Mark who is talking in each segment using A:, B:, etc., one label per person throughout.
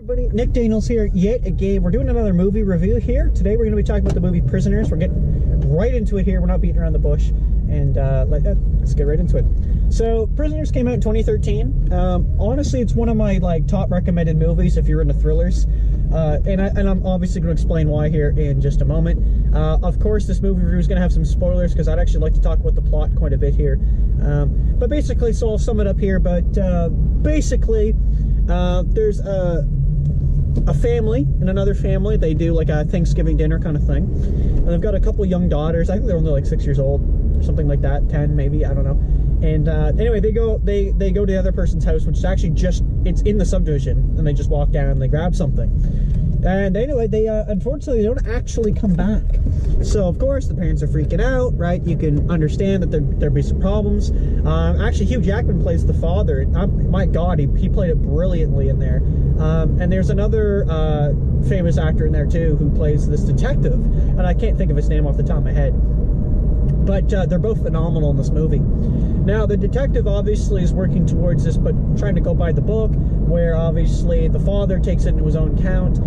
A: Everybody, Nick Daniels here yet again. We're doing another movie review here. Today we're going to be talking about the movie Prisoners. We're getting right into it here. We're not beating around the bush. And let's get right into it. So Prisoners came out in 2013. Honestly, it's one of my top recommended movies if you're into thrillers. And I'm obviously going to explain why here in just a moment. Of course, this movie review is going to have some spoilers because I'd actually like to talk about the plot quite a bit here. But basically, so I'll sum it up here. But basically, there's a family and another family. They do like a Thanksgiving dinner kind of thing, and they've got a couple young daughters. I think they're only like 6 years old or something like that, 10 maybe, I don't know. And anyway, they go to the other person's house, which is actually it's in the subdivision, and they just walk down and they grab something. And anyway, they unfortunately, they don't actually come back. So of course the parents are freaking out, right? You can understand that there'd be some problems. Actually, Hugh Jackman plays the father. My God, he played it brilliantly in there. And there's another famous actor in there too who plays this detective, and I can't think of his name off the top of my head. But they're both phenomenal in this movie. Now, the detective obviously is working towards this, but trying to go by the book, where obviously the father takes it into his own count.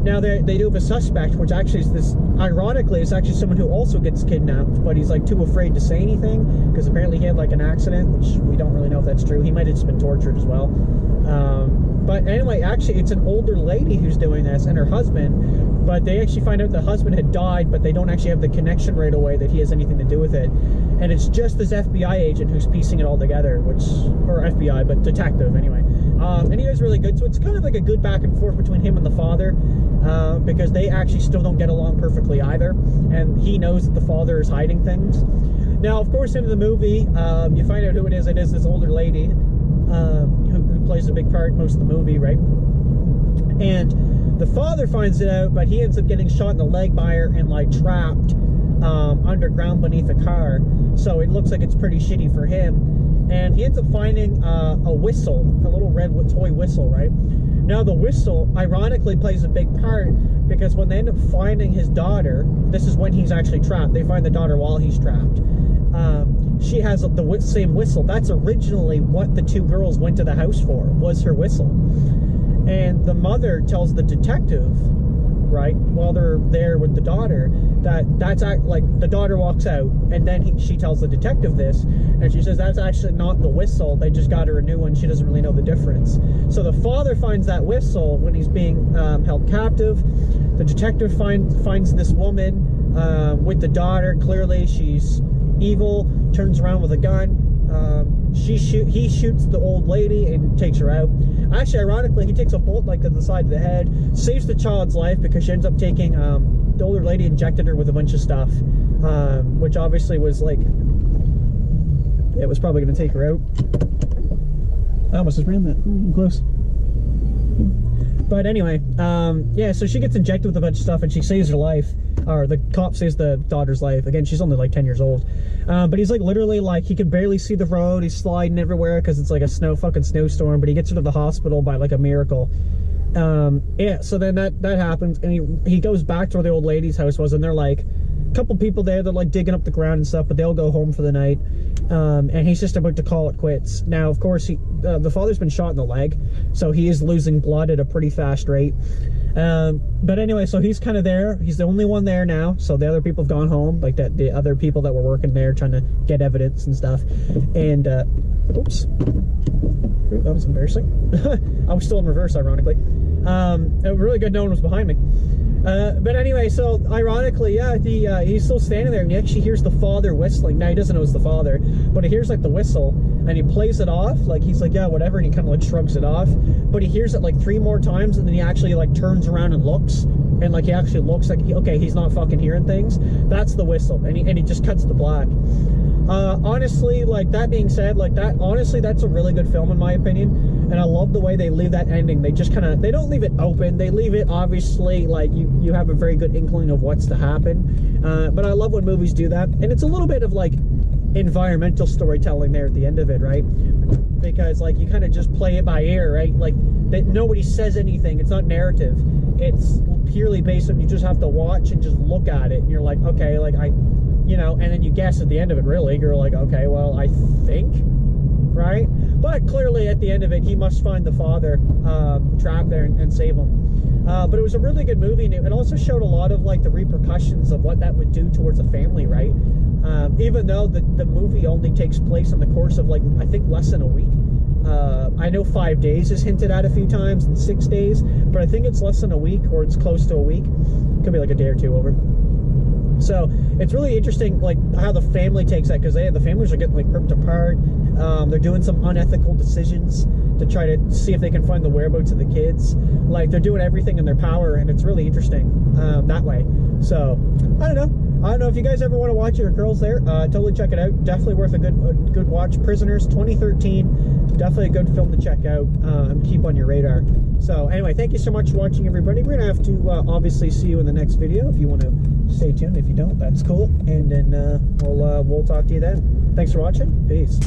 A: Now, they do have a suspect, which actually is this, ironically, is actually someone who also gets kidnapped, but he's too afraid to say anything, because apparently he had an accident, which we don't really know if that's true. He might have just been tortured as well. But anyway, actually, it's an older lady who's doing this, and her husband, but they actually find out the husband had died, but they don't actually have the connection right away that he has anything to do with it. And it's just this FBI agent who's piecing it all together, or FBI, but detective anyway. And he does really good, so it's kind of like a good back and forth between him and the father, because they actually still don't get along perfectly either, and he knows that the father is hiding things. Now, of course, into the movie, you find out who it is. It is this older lady, who plays a big part in most of the movie, right? And the father finds it out, but he ends up getting shot in the leg by her and trapped underground beneath a car. So it looks like it's pretty shitty for him. And he ends up finding a whistle, a little red toy whistle, right? Now the whistle, ironically, plays a big part because when they end up finding his daughter, this is when he's actually trapped. They find the daughter while he's trapped. She has the same whistle. That's originally what the two girls went to the house for, was her whistle. And the mother tells the detective, right, while they're there with the daughter, that's the daughter walks out, and then she tells the detective this, and she says that's actually not the whistle. They just got her a new one. She doesn't really know the difference. So the father finds that whistle when he's being held captive. The detective finds this woman with the daughter. Clearly she's evil, turns around with a gun. He shoots the old lady and takes her out. Actually, ironically, he takes a bolt to the side of the head, saves the child's life because she ends up taking, the older lady injected her with a bunch of stuff, which obviously was it was probably going to take her out. I almost just ran that. Close. But anyway, yeah, so she gets injected with a bunch of stuff and she saves her life. Or the cop saves the daughter's life. Again, she's only 10 years old. But he's literally he can barely see the road. He's sliding everywhere because it's a snowstorm. But he gets her to the hospital by a miracle. Yeah, so then that happens, and he goes back to where the old lady's house was, and they're a couple people there. They're digging up the ground and stuff, but they'll go home for the night. And he's just about to call it quits. Now, of course, the father's been shot in the leg, so he is losing blood at a pretty fast rate. But anyway, so he's kind of there. He's the only one there now. So the other people have gone home, the other people that were working there trying to get evidence and stuff. And, oops. Ooh, that was embarrassing. I was still in reverse, ironically. It was really good no one was behind me. But anyway, so ironically, yeah, he's still standing there, and he actually hears the father whistling. Now, he doesn't know it's the father, but he hears the whistle, and he plays it off, he's yeah, whatever, and he kind of shrugs it off. But he hears it 3 more times, and then he actually turns around and looks, and he actually looks okay, he's not fucking hearing things. That's the whistle, and he just cuts to black. Honestly, that being said, honestly, that's a really good film in my opinion. And I love the way they leave that ending. They just they don't leave it open. They leave it, obviously, you have a very good inkling of what's to happen. But I love when movies do that. And it's a little bit of, environmental storytelling there at the end of it, right? Because, you kind of just play it by ear, right? That nobody says anything. It's not narrative. It's purely based on, you just have to watch and just look at it. And you're okay, and then you guess at the end of it, really. You're okay, well, I think right? But clearly at the end of it, he must find the father trapped there and save him. But it was a really good movie, and it also showed a lot of like the repercussions of what that would do towards a family, right? Even though the movie only takes place in the course of like, I think, less than a week. I know 5 days is hinted at a few times, and 6 days, but I think it's less than a week, or it's close to a week. Could be like a day or two over. So it's really interesting, like how the family takes that, because the families are getting like ripped apart. They're doing some unethical decisions to try to see if they can find the whereabouts of the kids. Like they're doing everything in their power, and it's really interesting that way. So I don't know if you guys ever want to watch it, or girls there, totally check it out. Definitely worth a good watch. Prisoners 2013, definitely a good film to check out and keep on your radar. So anyway, thank you so much for watching, everybody. We're gonna have to obviously see you in the next video. If you want to stay tuned, if you don't, that's cool. And then we'll talk to you then. Thanks for watching. Peace.